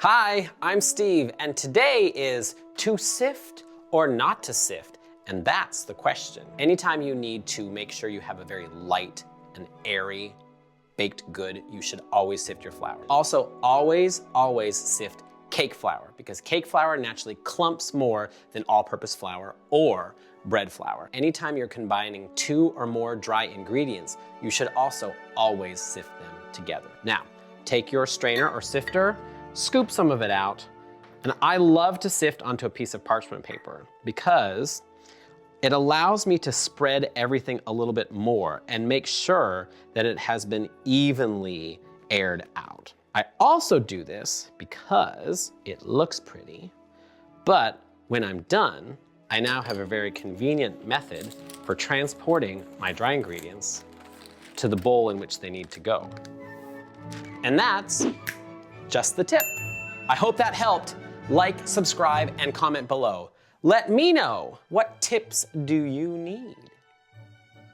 Hi, I'm Steve, and today is to sift or not to sift, and that's the question. Anytime you need to make sure you have a very light and airy baked good, you should always sift your flour. Also, always sift cake flour, because cake flour naturally clumps more than all-purpose flour or bread flour. Anytime you're combining two or more dry ingredients, you should also always sift them together. Now, take your strainer or sifter, scoop some of it out, and I love to sift onto a piece of parchment paper because it allows me to spread everything a little bit more and make sure that it has been evenly aired out. I also do this because it looks pretty, but when I'm done, I now have a very convenient method for transporting my dry ingredients to the bowl in which they need to go. And that's just the tip. I hope that helped. Like, subscribe, and comment below. Let me know, what tips do you need?